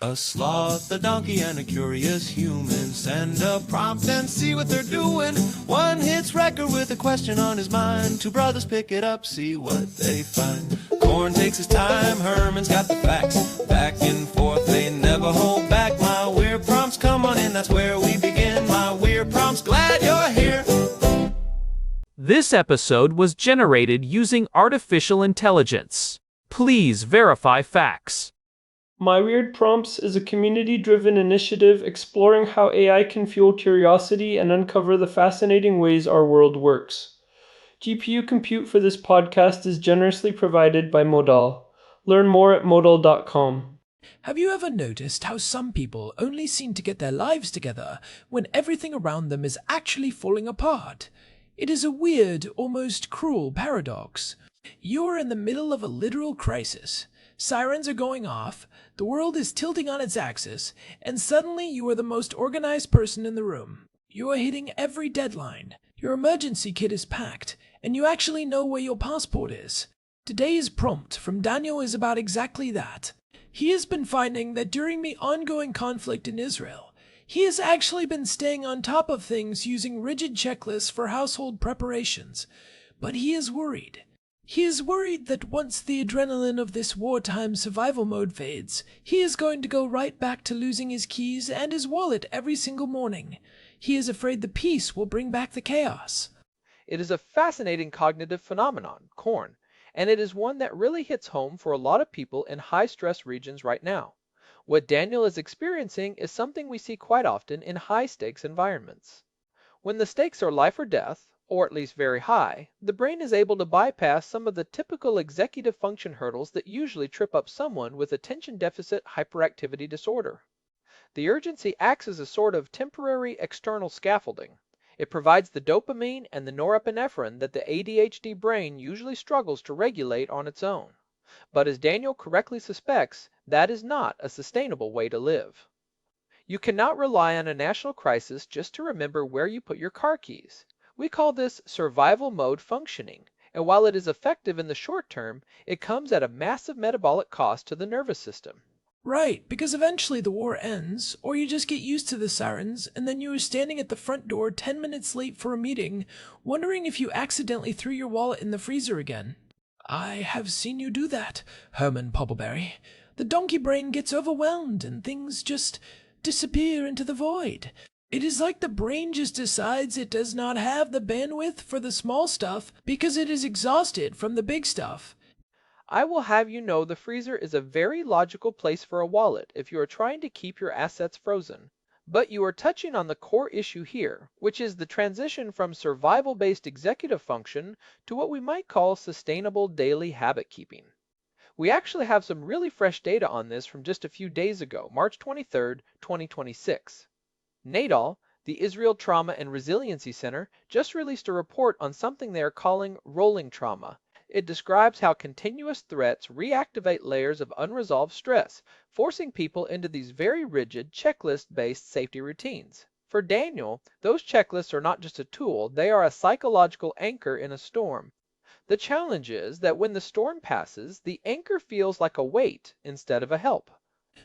A sloth, a donkey, and a curious human. Send a prompt and see what they're doing. One hits record with a question on his mind. Two brothers pick it up, see what they find. Corn takes his time, Herman's got the facts. Back and forth, they never hold back. My weird prompts, come on in, that's where we begin. My weird prompts, glad you're here. This episode was generated using artificial intelligence. Please verify facts. My Weird Prompts is a community-driven initiative exploring how AI can fuel curiosity and uncover the fascinating ways our world works. GPU compute for this podcast is generously provided by Modal. Learn more at modal.com. Have you ever noticed how some people only seem to get their lives together when everything around them is actually falling apart? It is a weird, almost cruel paradox. You're in the middle of a literal crisis. Sirens are going off, the world is tilting on its axis, and suddenly you are the most organized person in the room. You are hitting every deadline. Your emergency kit is packed, and you actually know where your passport is. Today's prompt from Daniel is about exactly that. He has been finding that during the ongoing conflict in Israel, he has actually been staying on top of things using rigid checklists for household preparations. But he is worried. He is worried that once the adrenaline of this wartime survival mode fades, he is going to go right back to losing his keys and his wallet every single morning. He is afraid the peace will bring back the chaos. It is a fascinating cognitive phenomenon, corn, and it is one that really hits home for a lot of people in high-stress regions right now. What Daniel is experiencing is something we see quite often in high-stakes environments. When the stakes are life or death, or at least very high, the brain is able to bypass some of the typical executive function hurdles that usually trip up someone with attention deficit hyperactivity disorder. The urgency acts as a sort of temporary external scaffolding. It provides the dopamine and the norepinephrine that the ADHD brain usually struggles to regulate on its own. But as Daniel correctly suspects, that is not a sustainable way to live. You cannot rely on a national crisis just to remember where you put your car keys. We call this survival mode functioning, and while it is effective in the short term, it comes at a massive metabolic cost to the nervous system. Right, because eventually the war ends, or you just get used to the sirens, and then you are standing at the front door 10 minutes late for a meeting, wondering if you accidentally threw your wallet in the freezer again. I have seen you do that, Herman Poppleberry. The donkey brain gets overwhelmed and things just disappear into the void. It is like the brain just decides it does not have the bandwidth for the small stuff because it is exhausted from the big stuff. I will have you know the freezer is a very logical place for a wallet if you are trying to keep your assets frozen. But you are touching on the core issue here, which is the transition from survival-based executive function to what we might call sustainable daily habit keeping. We actually have some really fresh data on this from just a few days ago, March 23rd, 2026. NADAL, the Israel Trauma and Resiliency Center, just released a report on something they are calling rolling trauma. It describes how continuous threats reactivate layers of unresolved stress, forcing people into these very rigid, checklist-based safety routines. For Daniel, those checklists are not just a tool, they are a psychological anchor in a storm. The challenge is that when the storm passes, the anchor feels like a weight instead of a help.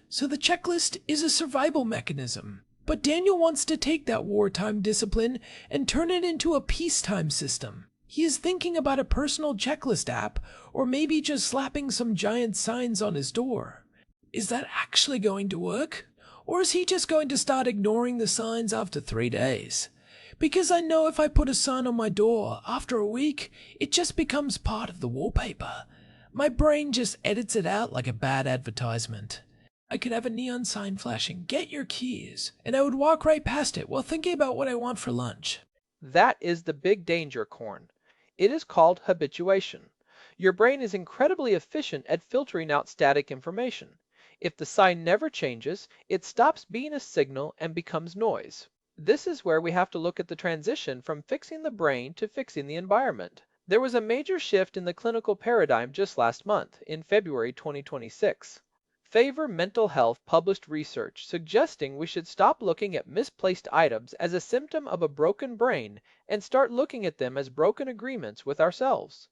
So the checklist is a survival mechanism. But Daniel wants to take that wartime discipline and turn it into a peacetime system. He is thinking about a personal checklist app, or maybe just slapping some giant signs on his door. Is that actually going to work? Or is he just going to start ignoring the signs after 3 days? Because I know if I put a sign on my door, after a week, it just becomes part of the wallpaper. My brain just edits it out like a bad advertisement. I could have a neon sign flashing, "Get your keys," and I would walk right past it while thinking about what I want for lunch. That is the big danger, corn. It is called habituation. Your brain is incredibly efficient at filtering out static information. If the sign never changes, it stops being a signal and becomes noise. This is where we have to look at the transition from fixing the brain to fixing the environment. There was a major shift in the clinical paradigm just last month, in February 2026. Favor Mental Health published research suggesting we should stop looking at misplaced items as a symptom of a broken brain and start looking at them as broken agreements with ourselves.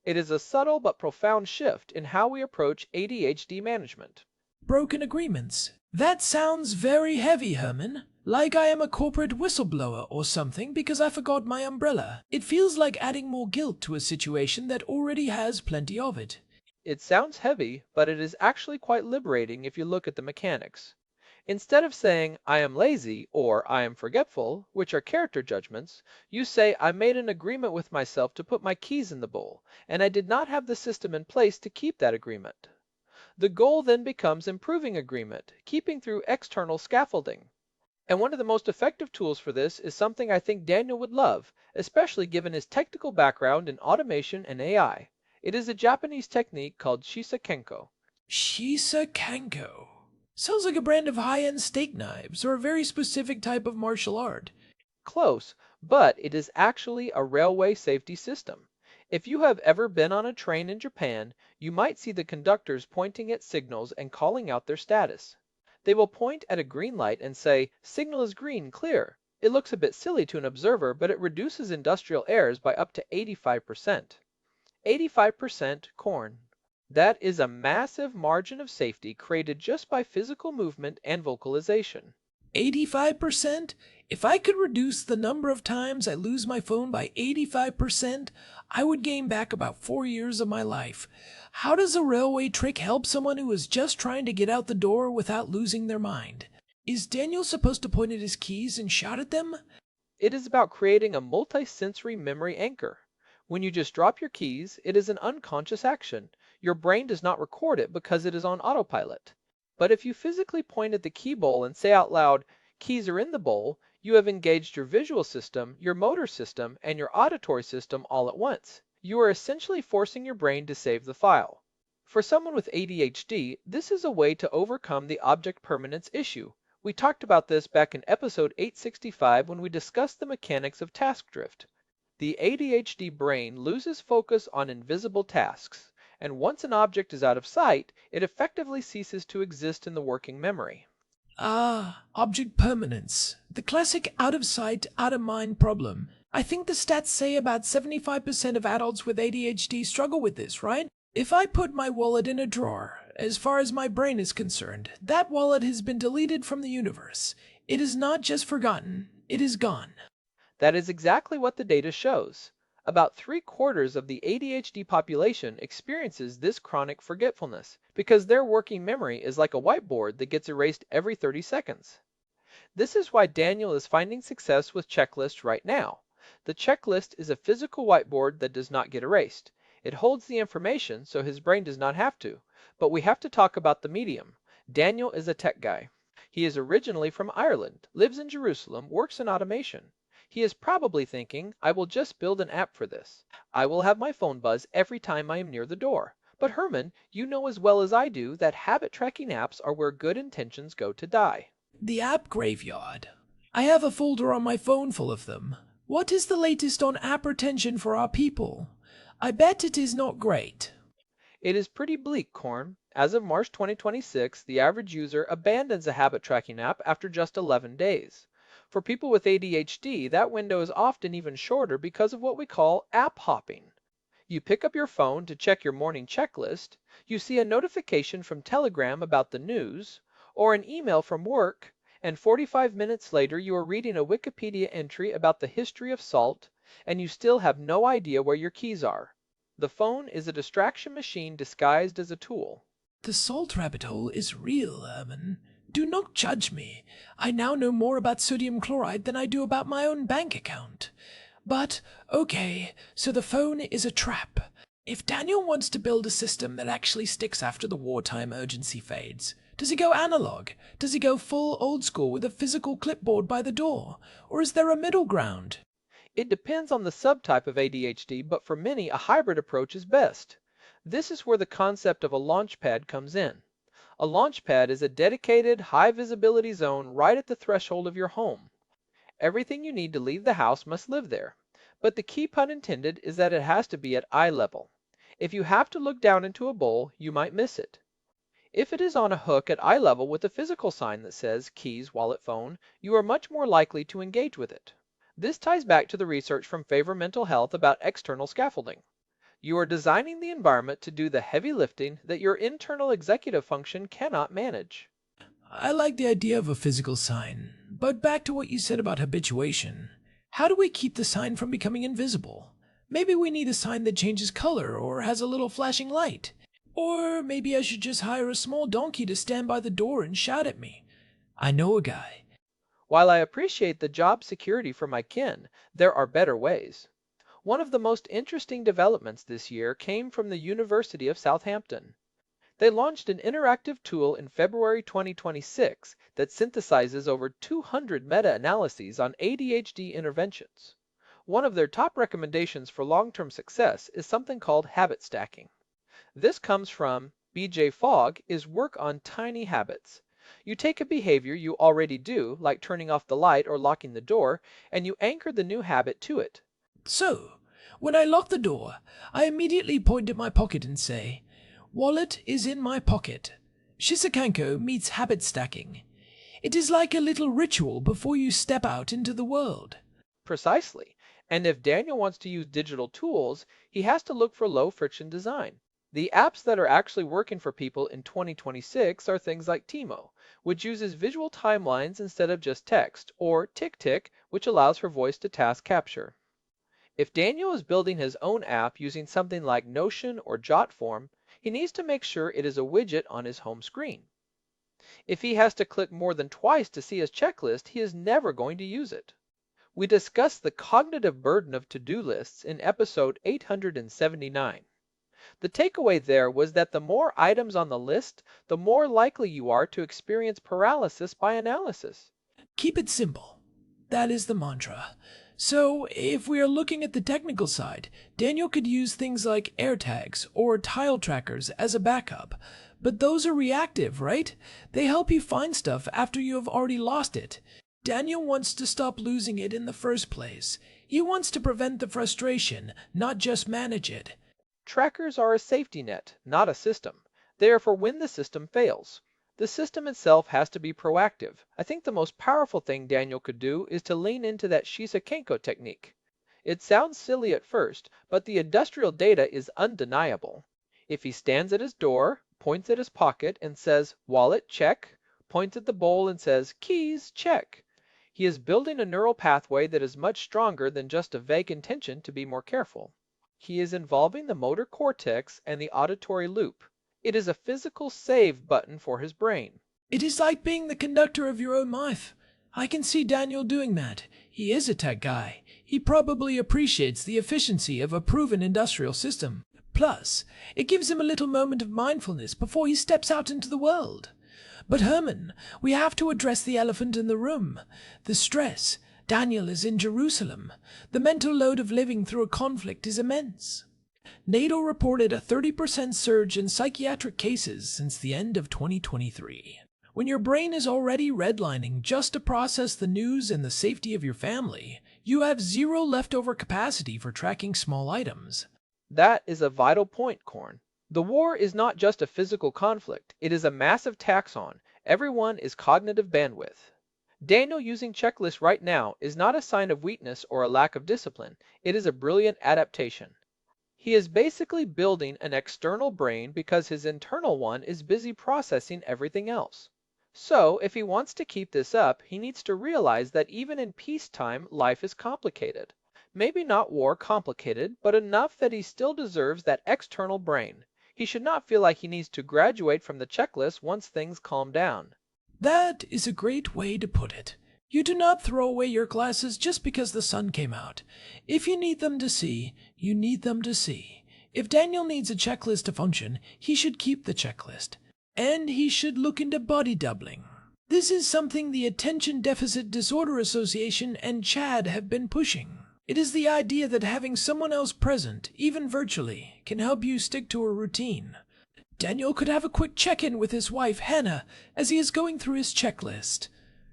It is a subtle but profound shift in how we approach ADHD management. Broken agreements. That sounds very heavy, Herman. Like I am a corporate whistleblower or something because I forgot my umbrella. It feels like adding more guilt to a situation that already has plenty of it. It sounds heavy, but it is actually quite liberating if you look at the mechanics. Instead of saying, I am lazy or I am forgetful, which are character judgments, you say, I made an agreement with myself to put my keys in the bowl, and I did not have the system in place to keep that agreement. The goal then becomes improving agreement, keeping through external scaffolding. And one of the most effective tools for this is something I think Daniel would love, especially given his technical background in automation and AI. It is a Japanese technique called Shisa Kanko. Shisa Kanko. Sounds like a brand of high-end steak knives or a very specific type of martial art. Close, but it is actually a railway safety system. If you have ever been on a train in Japan, you might see the conductors pointing at signals and calling out their status. They will point at a green light and say, signal is green, clear. It looks a bit silly to an observer, but it reduces industrial errors by up to 85%. 85% corn. That is a massive margin of safety created just by physical movement and vocalization. 85%? If I could reduce the number of times I lose my phone by 85%, I would gain back about 4 years of my life. How does a railway trick help someone who is just trying to get out the door without losing their mind? Is Daniel supposed to point at his keys and shout at them? It is about creating a multi-sensory memory anchor. When you just drop your keys, it is an unconscious action. Your brain does not record it because it is on autopilot. But if you physically point at the key bowl and say out loud, keys are in the bowl, you have engaged your visual system, your motor system, and your auditory system all at once. You are essentially forcing your brain to save the file. For someone with ADHD, this is a way to overcome the object permanence issue. We talked about this back in episode 865 when we discussed the mechanics of task drift. The ADHD brain loses focus on invisible tasks, and once an object is out of sight, it effectively ceases to exist in the working memory. Ah, object permanence. The classic out of sight, out of mind problem. I think the stats say about 75% of adults with ADHD struggle with this, right? If I put my wallet in a drawer, as far as my brain is concerned, that wallet has been deleted from the universe. It is not just forgotten, it is gone. That is exactly what the data shows. About 3/4 of the ADHD population experiences this chronic forgetfulness because their working memory is like a whiteboard that gets erased every 30 seconds. This is why Daniel is finding success with checklists right now. The checklist is a physical whiteboard that does not get erased. It holds the information so his brain does not have to. But we have to talk about the medium. Daniel is a tech guy. He is originally from Ireland, lives in Jerusalem, works in automation. He is probably thinking, I will just build an app for this. I will have my phone buzz every time I am near the door. But Herman, you know as well as I do that habit tracking apps are where good intentions go to die. The app graveyard. I have a folder on my phone full of them. What is the latest on app retention for our people? I bet it is not great. It is pretty bleak, Corn. As of March 2026, the average user abandons a habit tracking app after just 11 days. For people with ADHD, that window is often even shorter because of what we call app hopping. You pick up your phone to check your morning checklist, you see a notification from Telegram about the news, or an email from work, and 45 minutes later you are reading a Wikipedia entry about the history of salt, and you still have no idea where your keys are. The phone is a distraction machine disguised as a tool. The salt rabbit hole is real, Herman. Do not judge me. I now know more about sodium chloride than I do about my own bank account. But, okay, so the phone is a trap. If Daniel wants to build a system that actually sticks after the wartime urgency fades, does he go analog? Does he go full old school with a physical clipboard by the door? Or is there a middle ground? It depends on the subtype of ADHD, but for many, a hybrid approach is best. This is where the concept of a launch pad comes in. A launch pad is a dedicated, high-visibility zone right at the threshold of your home. Everything you need to leave the house must live there. But the key pun intended is that it has to be at eye level. If you have to look down into a bowl, you might miss it. If it is on a hook at eye level with a physical sign that says keys, wallet, phone, you are much more likely to engage with it. This ties back to the research from Favor Mental Health about external scaffolding. You are designing the environment to do the heavy lifting that your internal executive function cannot manage. I like the idea of a physical sign, but back to what you said about habituation. How do we keep the sign from becoming invisible? Maybe we need a sign that changes color or has a little flashing light. Or maybe I should just hire a small donkey to stand by the door and shout at me. I know a guy. While I appreciate the job security for my kin, there are better ways. One of the most interesting developments this year came from the University of Southampton. They launched an interactive tool in February 2026 that synthesizes over 200 meta-analyses on ADHD interventions. One of their top recommendations for long-term success is something called habit stacking. This comes from BJ Fogg is work on tiny habits. You take a behavior you already do, like turning off the light or locking the door, and you anchor the new habit to it. So, when I lock the door, I immediately point at my pocket and say, "Wallet is in my pocket." Shisa Kanko meets habit stacking. It is like a little ritual before you step out into the world. Precisely. And if Daniel wants to use digital tools, he has to look for low friction design. The apps that are actually working for people in 2026 are things like Timo, which uses visual timelines instead of just text, or TickTick, which allows for voice to task capture. If Daniel is building his own app using something like Notion or Jotform, he needs to make sure it is a widget on his home screen. If he has to click more than twice to see his checklist, he is never going to use it. We discussed the cognitive burden of to-do lists in episode 879. The takeaway there was that the more items on the list, the more likely you are to experience paralysis by analysis. Keep it simple. That is the mantra. So, if we are looking at the technical side, Daniel could use things like AirTags or tile trackers as a backup. But those are reactive, right? They help you find stuff after you have already lost it. Daniel wants to stop losing it in the first place. He wants to prevent the frustration, not just manage it. Trackers are a safety net, not a system. They are for when the system fails. The system itself has to be proactive. I think the most powerful thing Daniel could do is to lean into that Shisa Kanko technique. It sounds silly at first, but the industrial data is undeniable. If he stands at his door, points at his pocket and says, "Wallet, check," points at the bowl and says, "Keys, check," he is building a neural pathway that is much stronger than just a vague intention to be more careful. He is involving the motor cortex and the auditory loop. It is a physical save button for his brain. It is like being the conductor of your own life. I can see Daniel doing that. He is a tech guy. He probably appreciates the efficiency of a proven industrial system. Plus, it gives him a little moment of mindfulness before he steps out into the world. But Herman, we have to address the elephant in the room. The stress. Daniel is in Jerusalem. The mental load of living through a conflict is immense. NATO reported a 30% surge in psychiatric cases since the end of 2023. When your brain is already redlining just to process the news and the safety of your family, you have zero leftover capacity for tracking small items. That is a vital point, Korn. The war is not just a physical conflict, it is a massive tax on everyone is cognitive bandwidth. Daniel using checklists right now is not a sign of weakness or a lack of discipline, it is a brilliant adaptation. He is basically building an external brain because his internal one is busy processing everything else. So, if he wants to keep this up, he needs to realize that even in peacetime, life is complicated. Maybe not war complicated, but enough that he still deserves that external brain. He should not feel like he needs to graduate from the checklist once things calm down. That is a great way to put it. You do not throw away your glasses just because the sun came out. If you need them to see, you need them to see. If Daniel needs a checklist to function, he should keep the checklist. And he should look into body doubling. This is something the Attention Deficit Disorder Association and CHAD have been pushing. It is the idea that having someone else present, even virtually, can help you stick to a routine. Daniel could have a quick check-in with his wife, Hannah, as he is going through his checklist.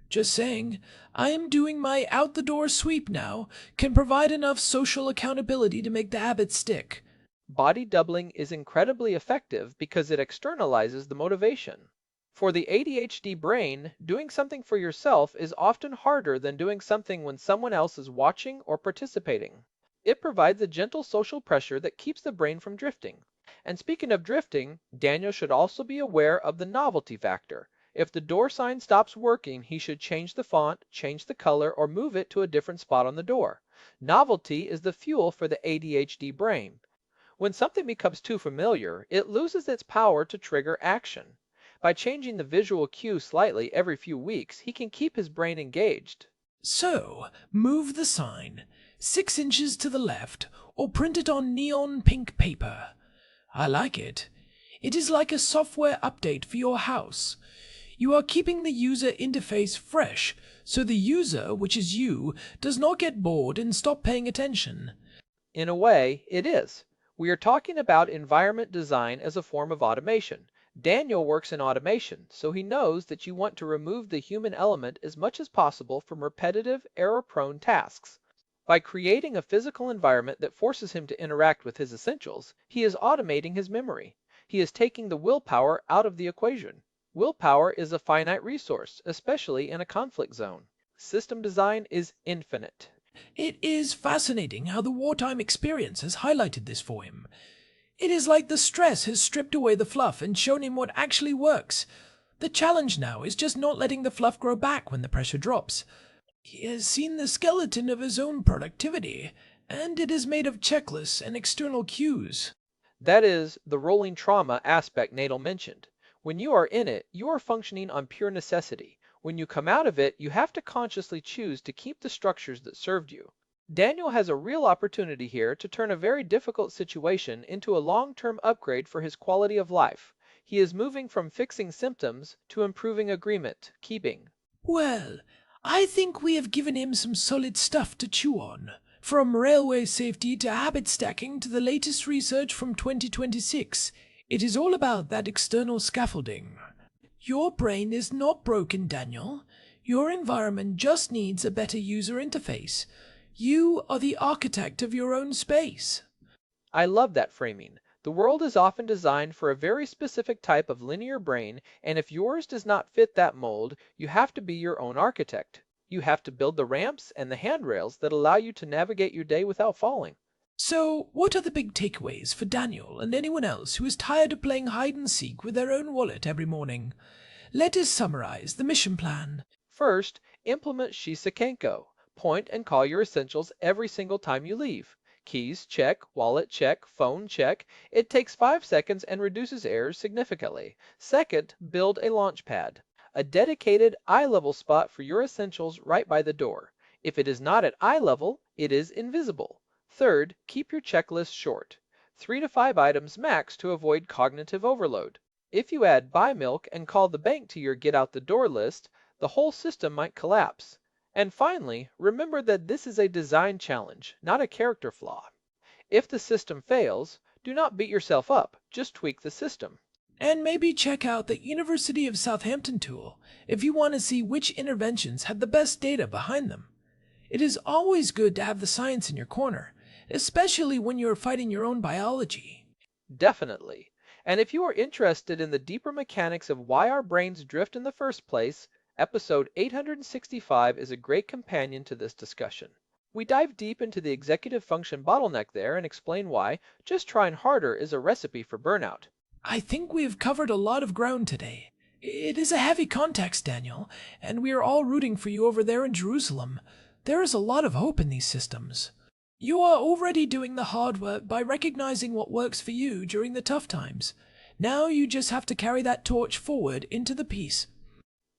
Just saying, "I am doing my out-the-door sweep now," can provide enough social accountability to make the habit stick. Body doubling is incredibly effective because it externalizes the motivation. For the ADHD brain, doing something for yourself is often harder than doing something when someone else is watching or participating. It provides a gentle social pressure that keeps the brain from drifting. And speaking of drifting, Daniel should also be aware of the novelty factor. If the door sign stops working, he should change the font, change the color, or move it to a different spot on the door. Novelty is the fuel for the ADHD brain. When something becomes too familiar, it loses its power to trigger action. By changing the visual cue slightly every few weeks, he can keep his brain engaged. So, move the sign 6 inches to the left or print it on neon pink paper. I like it. It is like a software update for your house. You are keeping the user interface fresh, so the user, which is you, does not get bored and stop paying attention. In a way, it is. We are talking about environment design as a form of automation. Daniel works in automation, so he knows that you want to remove the human element as much as possible from repetitive, error-prone tasks. By creating a physical environment that forces him to interact with his essentials, he is automating his memory. He is taking the willpower out of the equation. Willpower is a finite resource, especially in a conflict zone. System design is infinite. It is fascinating how the wartime experience has highlighted this for him. It is like the stress has stripped away the fluff and shown him what actually works. The challenge now is just not letting the fluff grow back when the pressure drops. He has seen the skeleton of his own productivity, and it is made of checklists and external cues. That is the rolling trauma aspect Nadal mentioned. When you are in it, you are functioning on pure necessity. When you come out of it, you have to consciously choose to keep the structures that served you. Daniel has a real opportunity here to turn a very difficult situation into a long-term upgrade for his quality of life. He is moving from fixing symptoms to improving agreement, keeping. Well, I think we have given him some solid stuff to chew on. From railway safety to habit stacking to the latest research from 2026, it is all about that external scaffolding. Your brain is not broken, Daniel. Your environment just needs a better user interface. You are the architect of your own space. I love that framing. The world is often designed for a very specific type of linear brain, and if yours does not fit that mold, you have to be your own architect. You have to build the ramps and the handrails that allow you to navigate your day without falling. So, what are the big takeaways for Daniel and anyone else who is tired of playing hide and seek with their own wallet every morning? Let us summarize the mission plan. First, implement Shisa Kanko. Point and call your essentials every single time you leave. Keys, check. Wallet, check. Phone, check. It takes 5 seconds and reduces errors significantly. Second, build a launch pad. A dedicated eye level spot for your essentials right by the door. If it is not at eye level, it is invisible. Third, keep your checklist short. 3 to 5 items max to avoid cognitive overload. If you add buy milk and call the bank to your get out the door list, the whole system might collapse. And finally, remember that this is a design challenge, not a character flaw. If the system fails, do not beat yourself up, just tweak the system. And maybe check out the University of Southampton tool if you want to see which interventions have the best data behind them. It is always good to have the science in your corner, especially when you're fighting your own biology. Definitely. And if you are interested in the deeper mechanics of why our brains drift in the first place, episode 865 is a great companion to this discussion. We dive deep into the executive function bottleneck there and explain why just trying harder is a recipe for burnout. I think we have covered a lot of ground today. It is a heavy context, Daniel, and we are all rooting for you over there in Jerusalem. There is a lot of hope in these systems. You are already doing the hard work by recognizing what works for you during the tough times. Now you just have to carry that torch forward into the peace.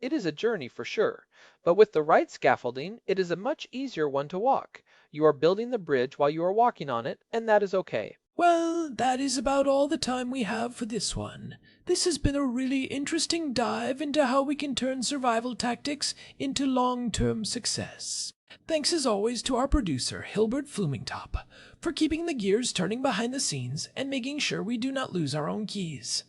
It is a journey for sure, but with the right scaffolding, it is a much easier one to walk. You are building the bridge while you are walking on it, and that is okay. Well, that is about all the time we have for this one. This has been a really interesting dive into how we can turn survival tactics into long-term success. Thanks as always to our producer, Hilbert Flumingtop, for keeping the gears turning behind the scenes and making sure we do not lose our own keys.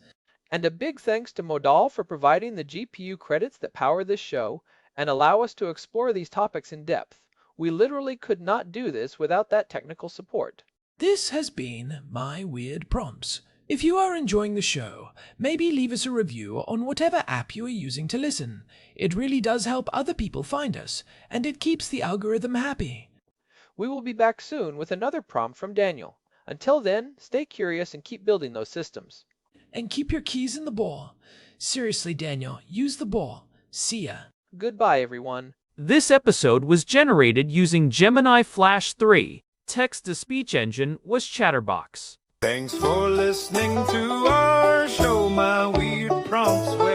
And a big thanks to Modal for providing the GPU credits that power this show and allow us to explore these topics in depth. We literally could not do this without that technical support. This has been My Weird Prompts. If you are enjoying the show, maybe leave us a review on whatever app you are using to listen. It really does help other people find us, and it keeps the algorithm happy. We will be back soon with another prompt from Daniel. Until then, stay curious and keep building those systems. And keep your keys in the ball. Seriously, Daniel, use the ball. See ya. Goodbye, everyone. This episode was generated using Gemini Flash 3. Text-to-speech engine was Chatterbox. Thanks for listening to our show, my weird prompts.